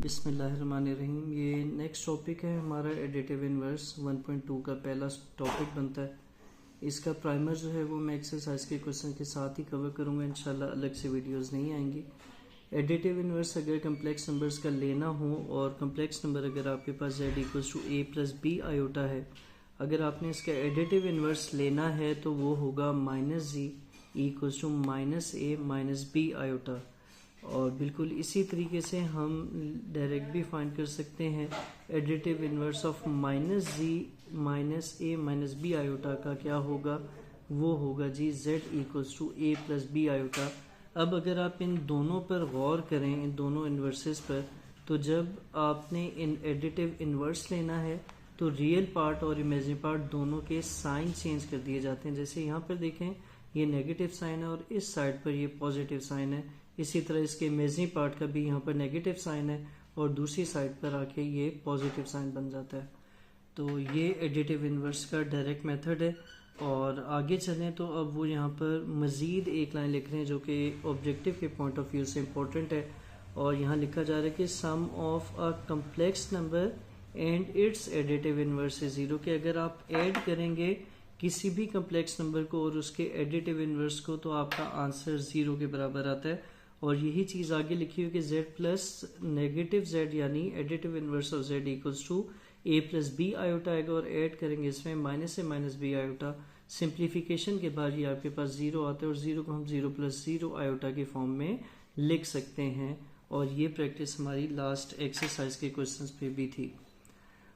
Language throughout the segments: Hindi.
बिस्मिल्लाहिर्रहमानिर्रहीम। ये नेक्स्ट टॉपिक है हमारा एडिटिव इन्वर्स 1.2 का पहला टॉपिक बनता है। इसका प्राइमर जो है वो मैं एक्सरसाइज के क्वेश्चन के साथ ही कवर करूँगा, इंशाल्लाह अलग से वीडियोस नहीं आएंगी। एडिटिव इन्वर्स अगर कम्प्लेक्स नंबर्स का लेना हो और कम्प्लेक्स नंबर अगर आपके पास z equals to a plus B iota है, अगर आपने इसका एडिटिव इन्वर्स लेना है तो वो होगा minus Z equals to minus A minus B iota. और बिल्कुल इसी तरीके से हम डायरेक्ट भी फाइंड कर सकते हैं additive inverse of minus Z minus A minus B iota का क्या होगा, वो होगा Z z equals to A plus B iota. अब अगर आप इन दोनों पर गौर करें, इन दोनों इन्वर्सेस पर, तो जब आपने इन एडिटिव इन्वर्स लेना है तो रियल पार्ट और इमेजिनरी पार्ट दोनों के साइन चेंज कर दिए जाते हैं। जैसे यहाँ पर देखें ये नेगेटिव साइन है और इस साइड पर ये पॉजिटिव साइन है, इसी तरह इसके इमेजिनरी पार्ट का भी यहाँ पर नेगेटिव साइन है और दूसरी साइड पर आके ये पॉजिटिव साइन बन जाता है। तो ये एडिटिव इन्वर्स का डायरेक्ट मेथड है। और आगे चलें तो अब वो यहाँ पर मज़ीद एक लाइन लिख रहे हैं जो कि ऑब्जेक्टिव के पॉइंट ऑफ व्यू से इम्पोर्टेंट है। और यहाँ लिखा जा रहा है कि sum of a complex number and its additive inverse is zero, कि अगर आप ऐड करेंगे किसी भी कम्प्लेक्स नंबर को और उसके एडिटिव इन्वर्स को तो आपका आंसर ज़ीरो के बराबर आता है। और यही चीज़ आगे लिखी हुई कि z प्लस नेगेटिव z यानी additive inverse of z equals to a plus B iota आएगा और ऐड करेंगे इसमें माइनस से माइनस बी आयोटा। सिंप्लीफिकेशन के बाद ये आपके पास ज़ीरो आता है और ज़ीरो को हम ज़ीरो प्लस ज़ीरो आयोटा के फॉर्म में लिख सकते हैं। और ये प्रैक्टिस हमारी लास्ट एक्सरसाइज के क्वेश्चन पे भी थी।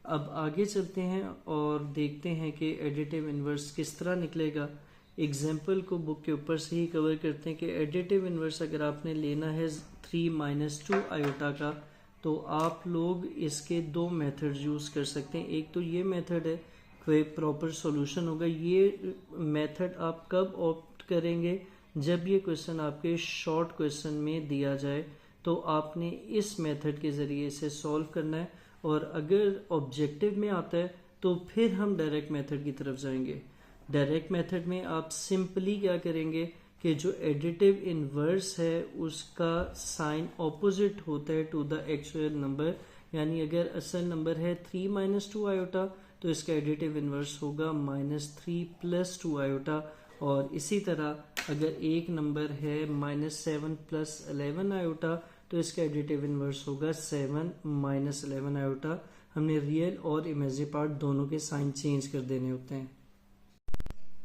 अब आगे चलते हैं और देखते हैं कि एडिटिव इन्वर्स किस तरह निकलेगा। एग्जाम्पल को बुक के ऊपर से ही कवर करते हैं कि एडिटिव इन्वर्स अगर आपने लेना है 3 माइनस 2 आयोटा का, तो आप लोग इसके दो मेथड यूज़ कर सकते हैं। एक तो ये मेथड है, कोई प्रॉपर सॉल्यूशन होगा। ये मेथड आप कब ऑप्ट करेंगे, जब ये क्वेश्चन आपके शॉर्ट क्वेश्चन में दिया जाए तो आपने इस मेथड के ज़रिए इसे सॉल्व करना है। और अगर ऑब्जेक्टिव में आता है तो फिर हम डायरेक्ट मेथड की तरफ जाएंगे। डायरेक्ट मेथड में आप सिंपली क्या करेंगे कि जो एडिटिव इन्वर्स है उसका साइन ऑपोजिट होता है टू द एक्चुअल नंबर। यानी अगर असल नंबर है 3 माइनस 2 आयोटा तो इसका एडिटिव इन्वर्स होगा माइनस 3 प्लस 2 आयोटा। और इसी तरह अगर एक नंबर है माइनस 7 प्लस 11 आयोटा तो इसका एडिटिव इन्वर्स होगा 7 माइनस 11 आयोटा। हमने रियल और इमेजिनरी पार्ट दोनों के साइन चेंज कर देने होते हैं।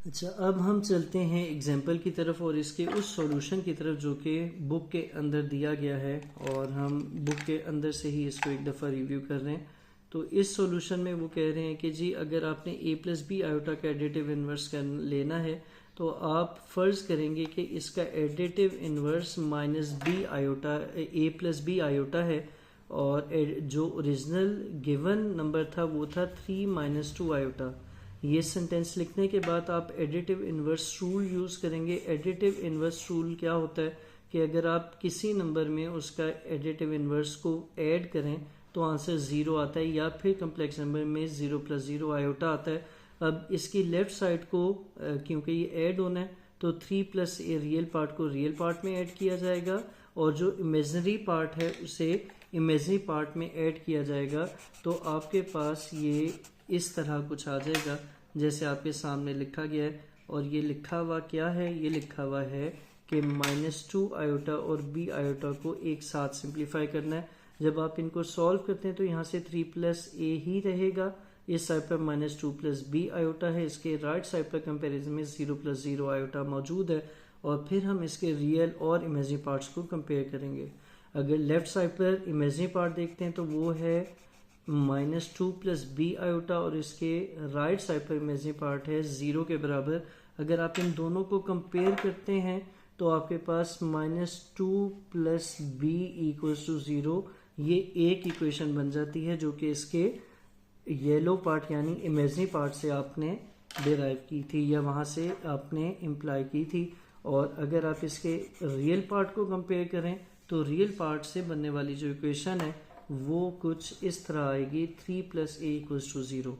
अच्छा, अब हम चलते हैं एग्जाम्पल की तरफ और इसके उस सॉल्यूशन की तरफ जो कि बुक के अंदर दिया गया है, और हम बुक के अंदर से ही इसको एक दफ़ा रिव्यू कर रहे हैं। तो इस सॉल्यूशन में वो कह रहे हैं कि जी अगर आपने a प्लस बी आयोटा का एडिटिव इन्वर्स लेना है तो आप फ़र्ज़ करेंगे कि इसका additive inverse minus B iota a plus B iota है और जो ओरिजिनल गिवन नंबर था वो था 3 माइनस 2 आयोटा। ये सेंटेंस लिखने के बाद आप एडिटिव इन्वर्स रूल यूज़ करेंगे। एडिटिव इन्वर्स रूल क्या होता है कि अगर आप किसी नंबर में उसका एडिटिव इन्वर्स को ऐड करें तो आंसर ज़ीरो आता है, या फिर कम्प्लेक्स नंबर में 0 प्लस 0 आयोटा आता है। अब इसकी लेफ्ट साइड को क्योंकि ये ऐड होना है तो 3 प्लस ए रियल पार्ट को रियल पार्ट में ऐड किया जाएगा और जो इमेजिनरी पार्ट है उसे इमेजिनरी पार्ट में ऐड किया जाएगा। तो आपके पास ये इस तरह कुछ आ जाएगा जैसे आपके सामने लिखा गया है। और ये लिखा हुआ क्या है, ये लिखा हुआ है कि माइनस 2 आयोटा और बी आयोटा को एक साथ सिंप्लीफाई करना है। जब आप इनको सॉल्व करते हैं तो यहाँ से 3 प्लस ए ही रहेगा, इस साइड पर माइनस 2 प्लस बी आयोटा है, इसके राइट साइड पर कंपेरिजन में 0 प्लस 0 आयोटा मौजूद है। और फिर हम इसके रियल और इमेजिनरी पार्ट्स को कंपेयर करेंगे। अगर लेफ्ट साइड पर इमेजिनरी पार्ट देखते हैं तो वो है माइनस 2 प्लस बी आयोटा और इसके राइट साइड पर इमेजिनरी पार्ट है 0 के बराबर। अगर आप इन दोनों को कंपेयर करते हैं तो आपके पास minus 2 plus B equals to 0, ये एक इक्वेशन बन जाती है जो कि इसके येलो पार्ट यानी इमेजिनरी पार्ट से आपने डिराइव की थी या वहाँ से आपने इम्प्लाई की थी। और अगर आप इसके रियल पार्ट को कंपेयर करें तो रियल पार्ट से बनने वाली जो इक्वेशन है वो कुछ इस तरह आएगी 3 प्लस ए इक्वल्स टू 0।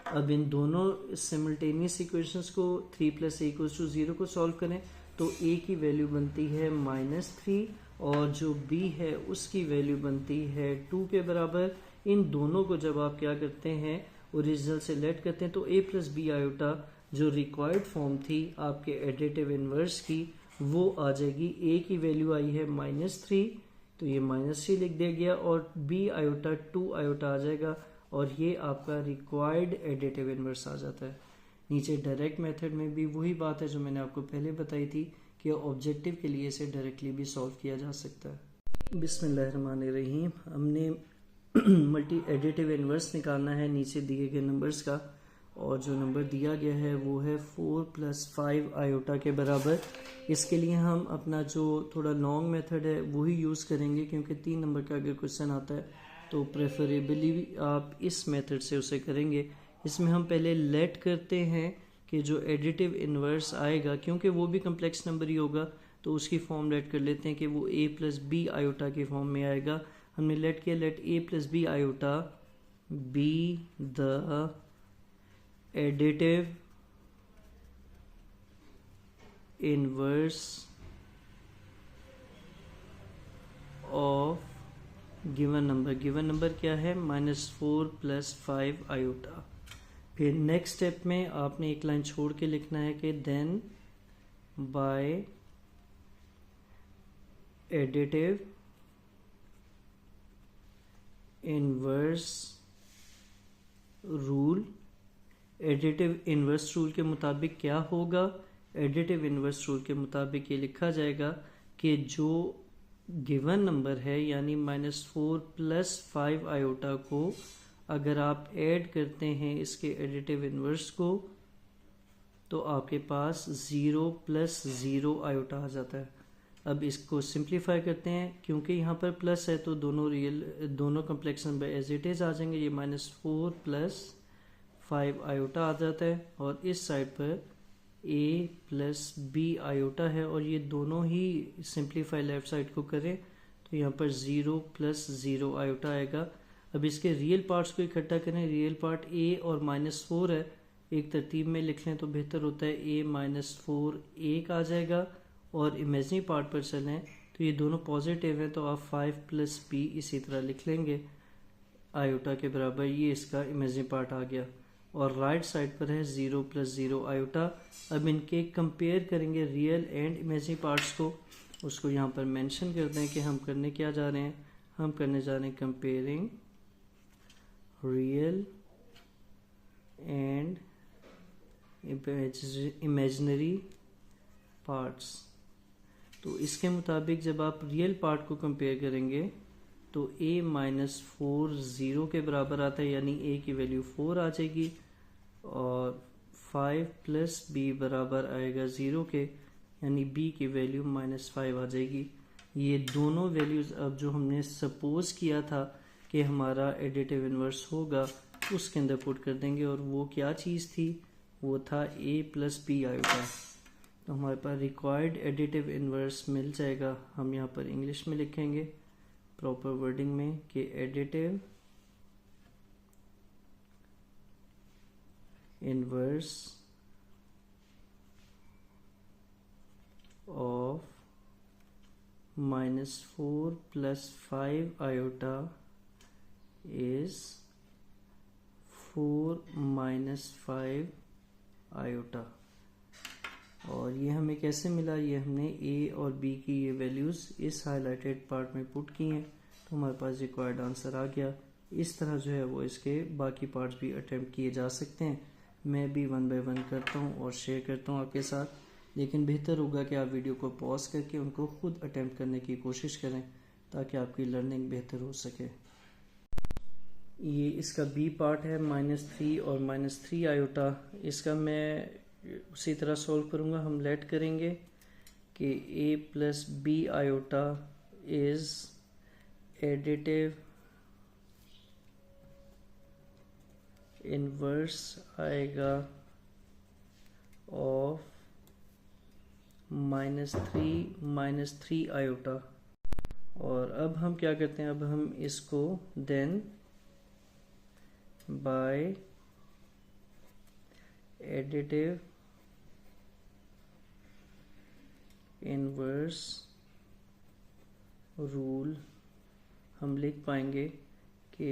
अब इन दोनों सिमल्टेनियस इक्वेशंस को 3 प्लस ए इक्वल्स टू 0 को सॉल्व करें तो ए की वैल्यू बनती है -3 और जो b है उसकी वैल्यू बनती है 2 के बराबर। इन दोनों को जब आप क्या करते हैं ओरिजिनल से लेट करते हैं तो a प्लस बी आयोटा जो रिक्वायर्ड फॉर्म थी आपके एडिटिव इनवर्स की वो आ जाएगी। a की वैल्यू आई है -3 तो ये -3 लिख दिया गया और b आयोटा 2 आयोटा आ जाएगा और ये आपका रिक्वायर्ड एडिटिव इनवर्स आ जाता है। नीचे डायरेक्ट मेथड में भी वही बात है जो मैंने आपको पहले बताई थी कि ऑब्जेक्टिव के लिए इसे डायरेक्टली भी सॉल्व किया जा सकता है। बिस्मिल्लाहिर्रहमानिर्रहीम। हमने मल्टी एडिटिव इनवर्स निकालना है नीचे दिए गए नंबर्स का और जो नंबर दिया गया है वो है 4 + 5 आयोटा के बराबर। इसके लिए हम अपना जो थोड़ा लॉन्ग मेथड है वही यूज़ करेंगे क्योंकि 3 नंबर का अगर क्वेश्चन आता है तो प्रेफरेबली आप इस मेथड से उसे करेंगे। इसमें हम पहले लेट करते हैं कि जो एडिटिव इनवर्स आएगा क्योंकि वो भी कम्प्लेक्स नंबर ही होगा तो उसकी फॉर्म लेट कर लेते हैं कि वो a + b आयोटा की फॉर्म में आएगा। हमने लेट किया, let a + b iota be the additive inverse of given number. Given number क्या है -4 + 5 आयोटा। फिर नेक्स्ट स्टेप में आपने एक लाइन छोड़ के लिखना है कि then by additive inverse rule. Additive inverse rule के मुताबिक क्या होगा? एडिटिव इनवर्स रूल के मुताबिक ये लिखा जाएगा कि जो गिवन नंबर है यानी -4 + 5 आयोटा को अगर आप ऐड करते हैं इसके एडिटिव इनवर्स को तो आपके पास 0 + 0 आयोटा आ जाता है। अब इसको सिंप्लीफाई करते हैं क्योंकि यहाँ पर प्लस है तो दोनों complex number as it is आ जाएंगे। ये -4 + 5 आयोटा आ जाता है और इस साइड पर a + b आयोटा है और ये दोनों ही सिंप्लीफाई लेफ्ट साइड को करें तो यहाँ पर 0 + 0 आयोटा आएगा। अब इसके रियल पार्ट्स को इकट्ठा करें। रियल पार्ट a और -4 है, एक तरतीब में लिख लें तो बेहतर होता है। a -4 1 आ जाएगा और इमेजनरी पार्ट पर चलें तो ये दोनों पॉजिटिव हैं तो आप 5 + b इसी तरह लिख लेंगे आयोटा के बराबर। ये इसका इमेजनरी पार्ट आ गया और राइट साइड पर है 0 + 0 आयोटा। अब इनके कंपेयर करेंगे रियल एंड इमेजनरी पार्ट्स को, उसको यहाँ पर मेंशन कर दें कि हम करने क्या जा रहे हैं। हम करने जा रहे हैं comparing real and imaginary parts. तो इसके मुताबिक जब आप रियल पार्ट को कंपेयर करेंगे तो a -4 0 के बराबर आता है यानी a की वैल्यू 4 आ जाएगी और 5 + b बराबर आएगा 0 के यानी b की वैल्यू -5 आ जाएगी। ये दोनों वैल्यूज अब जो हमने सपोज किया था कि हमारा एडिटिव इनवर्स होगा उसके अंदर पुट कर देंगे और वो क्या चीज़ थी? वो था a + b आयोटा। तो हमारे पास रिक्वायर्ड एडिटिव इनवर्स मिल जाएगा। हम यहाँ पर इंग्लिश में लिखेंगे प्रॉपर वर्डिंग में कि additive inverse of -4 + 5 iota is 4 - 5 iota. और ये हमें कैसे मिला? ये हमने a और b की ये वैल्यूज़ इस हाईलाइटेड पार्ट में पुट की हैं तो हमारे पास रिक्वायर्ड आंसर आ गया। इस तरह जो है वो इसके बाकी पार्ट्स भी अटेम्प्ट किए जा सकते हैं। मैं भी 1 बाय 1 करता हूँ और शेयर करता हूँ आपके साथ, लेकिन बेहतर होगा कि आप वीडियो को पॉज करके उनको खुद अटेम्प्ट करने की कोशिश करें ताकि आपकी लर्निंग बेहतर हो सके। ये इसका b पार्ट है -3 और -3 आयोटा। इसका मैं उसी तरह सॉल्व करूँगा। हम लेट करेंगे कि a + b iota is additive inverse आएगा ऑफ -3 आयोटा। और अब हम क्या करते हैं? अब हम इसको then by additive inverse rule हम लिख पाएंगे कि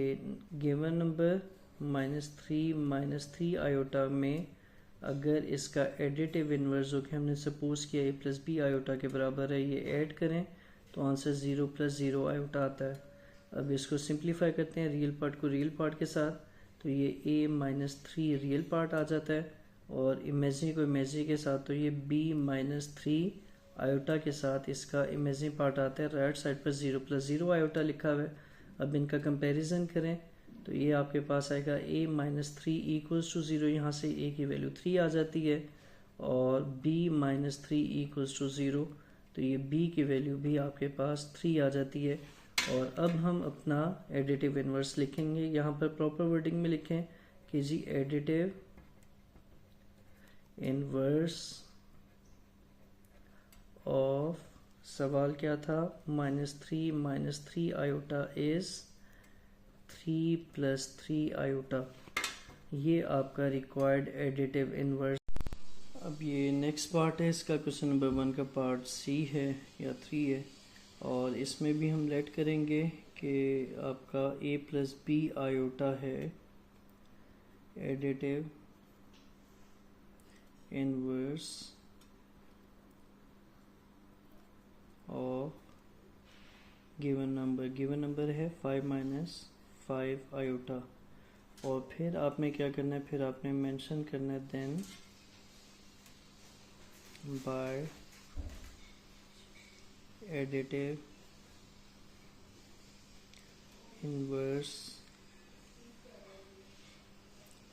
गिवन नंबर -3 आयोटा में अगर इसका एडिटिव इन्वर्स जो कि हमने सपोज किया a प्लस बी आयोटा के बराबर है, ये ऐड करें तो आंसर 0 + 0 आयोटा आता है। अब इसको सिंप्लीफाई करते हैं रियल पार्ट को रियल पार्ट के साथ, तो ये a-3 रियल पार्ट आ जाता है और इमेजिनरी को इमेजिनरी के साथ, तो ये b-3 आयोटा के साथ इसका इमेजिनरी पार्ट आता है। राइट साइड पर 0 + 0 आयोटा लिखा हुआ है। अब इनका कंपैरिजन करें तो ये आपके पास आएगा a-3 = 0, यहाँ से a की वैल्यू 3 आ जाती है और b-3 = 0, तो ये b की वैल्यू भी आपके पास 3 आ जाती है। और अब हम अपना एडिटिव इन्वर्स लिखेंगे। यहाँ पर प्रॉपर वर्डिंग में लिखें कि जी एडिटिव इन्वर्स ऑफ, सवाल क्या था, -3 आयोटा इज 3 + 3 आयोटा, ये आपका रिक्वायर्ड एडिटिव इन्वर्स। अब ये नेक्स्ट पार्ट है इसका, क्वेश्चन नंबर 1 का पार्ट सी है या 3 है, और इसमें भी हम लेट करेंगे कि आपका a + b आयोटा है additive inverse of given number है 5 - 5 आयोटा। और फिर आपने क्या करना है, फिर आपने मेंशन करना है then by additive inverse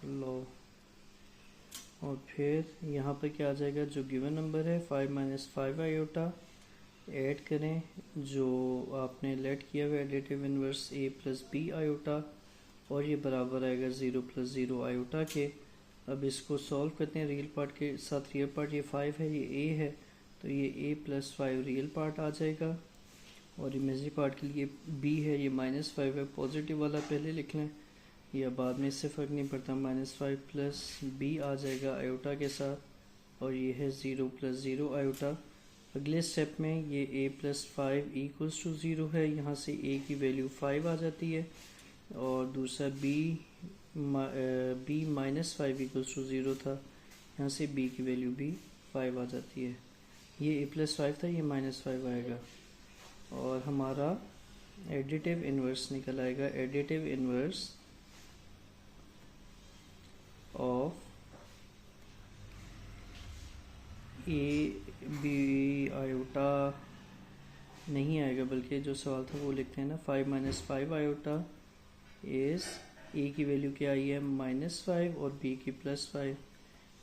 law. और फिर यहाँ पर क्या आ जाएगा, जो गिवन नंबर है 5 - 5 आयोटा ऐड करें जो आपने लेट किया हुआ additive inverse a + b iota, और ये बराबर आएगा 0 + 0 आयोटा के। अब इसको सॉल्व करते हैं रियल पार्ट के साथ। रियल पार्ट ये 5 है, ये a है, तो ये a + 5 रियल पार्ट आ जाएगा, और इमेजिनरी पार्ट के लिए b है, ये -5 है, पॉजिटिव वाला पहले लिख लें, या बाद में इससे फ़र्क नहीं पड़ता। -5 + b आ जाएगा आयोटा के साथ, और ये है 0 + 0 आयोटा। अगले स्टेप में ये a + 5 = 0 है, यहाँ से a की वैल्यू 5 आ जाती है, और दूसरा b-5 = 0 था, यहाँ से b की वैल्यू भी 5 आ जाती है। ये a + 5 था, ये -5 आएगा, और हमारा एडिटिव इन्वर्स निकल आएगा, additive inverse of a b iota नहीं आएगा, बल्कि जो सवाल था वो लिखते हैं ना, 5 - 5 आयोटा इज a की वैल्यू क्या आई है -5 और b की +5,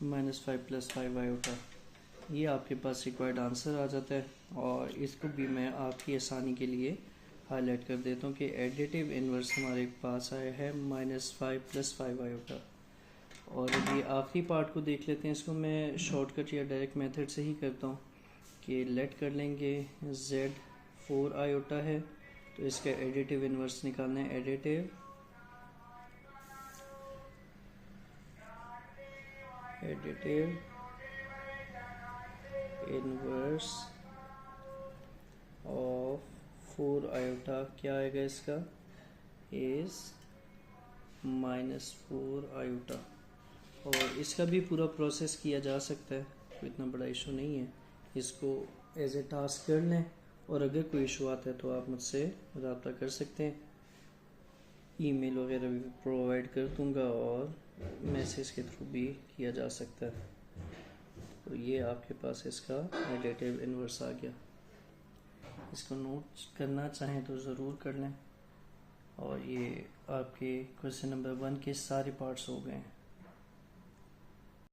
-5 + 5 आयोटा। ये आपके पास रिक्वायर्ड आंसर आ जाता है, और इसको भी मैं आपकी आसानी के लिए हाईलाइट कर देता हूँ कि एडिटिव इन्वर्स हमारे पास आया है -5 + 5 आयोटा। और ये आखिरी पार्ट को देख लेते हैं, इसको मैं शॉर्टकट या डायरेक्ट मेथड से ही करता हूँ कि लेट कर लेंगे z 4 आयोटा है, तो इसका एडिटिव इन्वर्स निकालना है, एडिटिव इन्वर्स ऑफ 4 आयोटा क्या आएगा इसका, इज -4 आयोटा। और इसका भी पूरा प्रोसेस किया जा सकता है, कोई इतना बड़ा इशू नहीं है, इसको एज ए टास्क कर लें, और अगर कोई इशू आता है तो आप मुझसे रब्ता कर सकते हैं, ईमेल वगैरह भी प्रोवाइड कर दूंगा, और मैसेज के थ्रू भी किया जा सकता है। तो ये आपके पास इसका एडिटिव इन्वर्स आ गया। इसको नोट करना चाहें तो ज़रूर कर लें, और ये आपके क्वेश्चन नंबर 1 के सारे पार्ट्स हो गए हैं।